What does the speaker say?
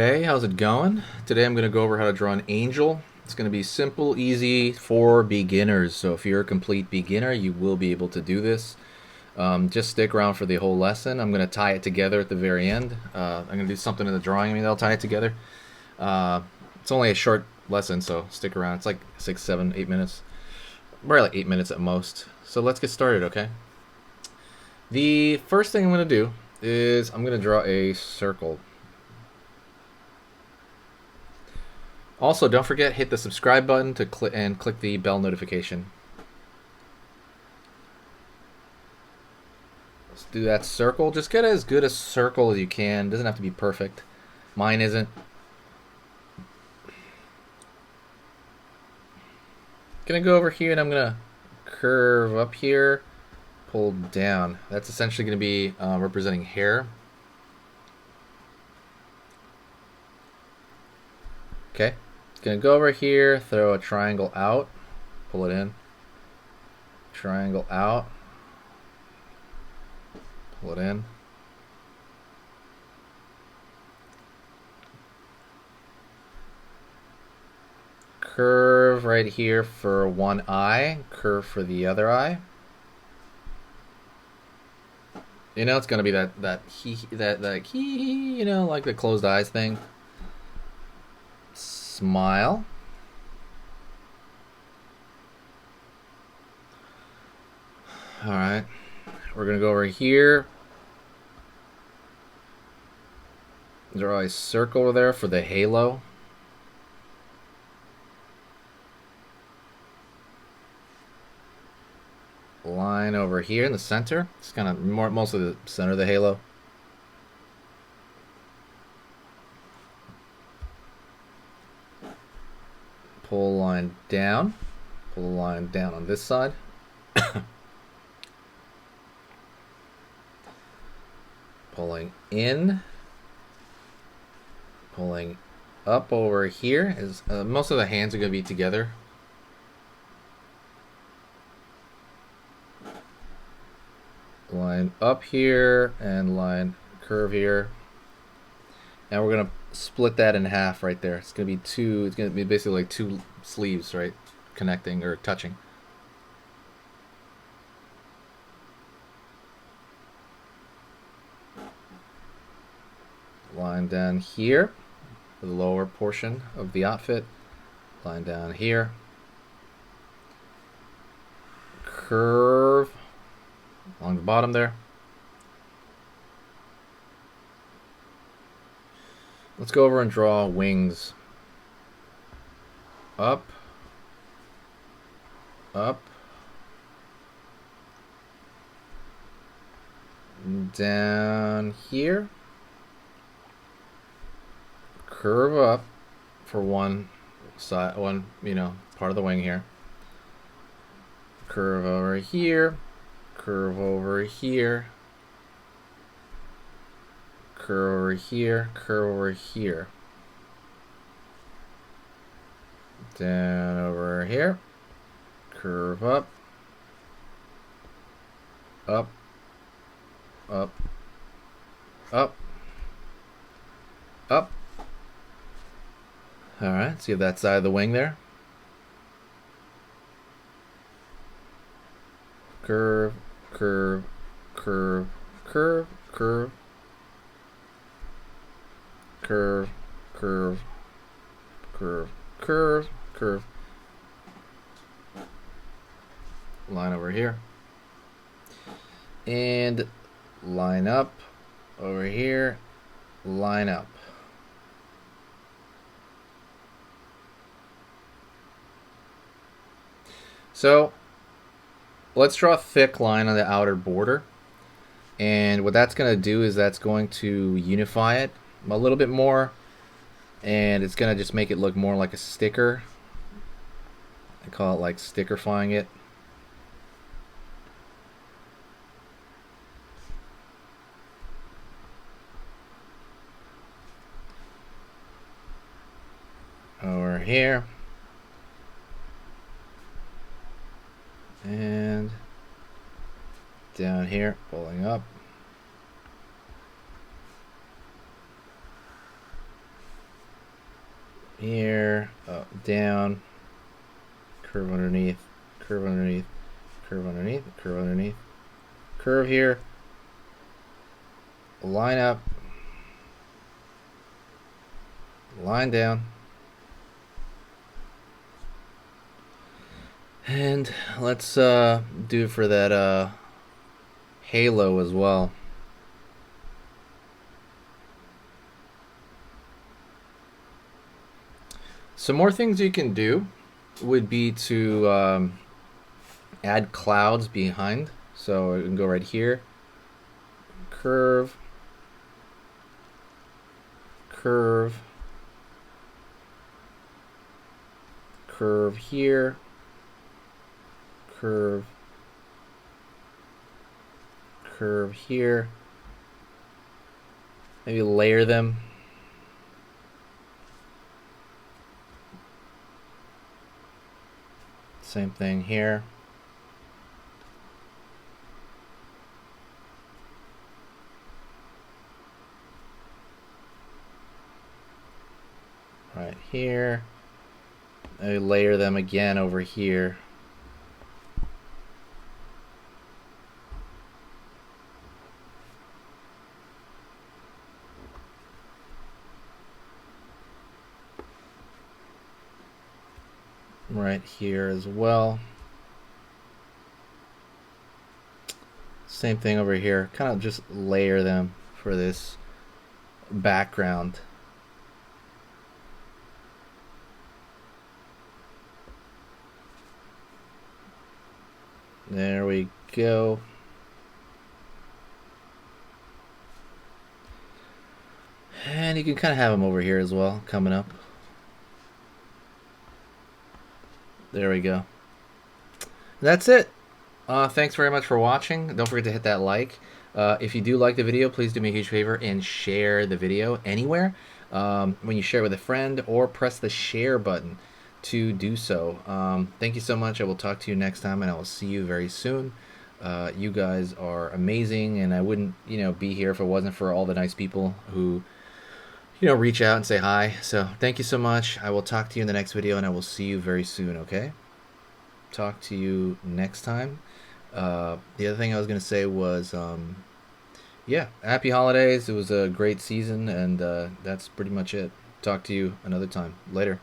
Hey, how's it going? Today I'm going to go over how to draw an angel. It's going to be simple, easy for beginners. So if you're a complete beginner, you will be able to do this. Just stick around for the whole lesson. I'm going to tie it together at the very end. I'm going to do something in the drawing that'll tie it together. It's only a short lesson, so stick around. It's like 6, 7, 8 minutes. Probably like 8 minutes at most. So let's get started, okay? The first thing I'm going to do is I'm going to draw a circle. Also, don't forget hit the subscribe button to click the bell notification. Let's do that circle. Just get as good a circle as you can. Doesn't have to be perfect. Mine isn't. Gonna go over here and I'm gonna curve up here, pull down. That's essentially gonna be representing hair. Okay. Gonna go over here, throw a triangle out, pull it in. Triangle out, pull it in. Curve right here for one eye, curve for the other eye. You know it's gonna be that you know, like the closed eyes thing. Smile. All right, we're gonna go over here. Draw a circle there for the halo. Line over here in the center. It's kind of mostly the center of the halo. Pull a line down. Pull a line down on this side. Pulling in. Pulling up over here. Is most of the hands are going to be together. Line up here and line curve here. Now we're going to split that in half right there. It's going to be two. It's going to be basically like two sleeves, right? Connecting or touching. Line down here for the lower portion of the outfit. Line down here. Curve along the bottom there. Let's go over and draw wings. Up. Up. Down here. Curve up for one side, part of the wing here. Curve over here. Curve over here. Curve over here. Curve over here. Down over here. Curve up. Up. Up. Up. Up. Alright, see that side of the wing there? Curve, curve, curve, curve, curve, curve, curve, curve, curve, curve. Line over here. And line up over here. Line up. So let's draw a thick line on the outer border. And what that's going to do is that's going to unify it a little bit more. And it's going to just make it look more like a sticker. I call it like stickerifying it. Over here. And down here, pulling up. here, down, curve underneath, curve underneath, curve underneath, curve underneath, curve here, line up, line down, and let's do it for that halo as well. Some more things you can do would be to add clouds behind. So we can go right here, curve, curve, curve here, curve, curve here. Maybe layer them. Same thing here. Right here. I layer them again over here. Right here as well. Same thing over here. Kind of just layer them for this background. There we go. And you can kind of have them over here as well, coming up. There we go. That's it. Thanks very much for watching. Don't forget to hit that like. If you do like the video, please do me a huge favor and share the video anywhere. When you share it with a friend, or press the share button to do so. Thank you so much. I will talk to you next time, and I will see you very soon. You guys are amazing, and I wouldn't, be here if it wasn't for all the nice people who, reach out and say hi. So thank you so much. I will talk to you in the next video, and I will see you very soon, okay? Talk to you next time. The other thing I was going to say was, yeah, happy holidays. It was a great season, and that's pretty much it. Talk to you another time. Later.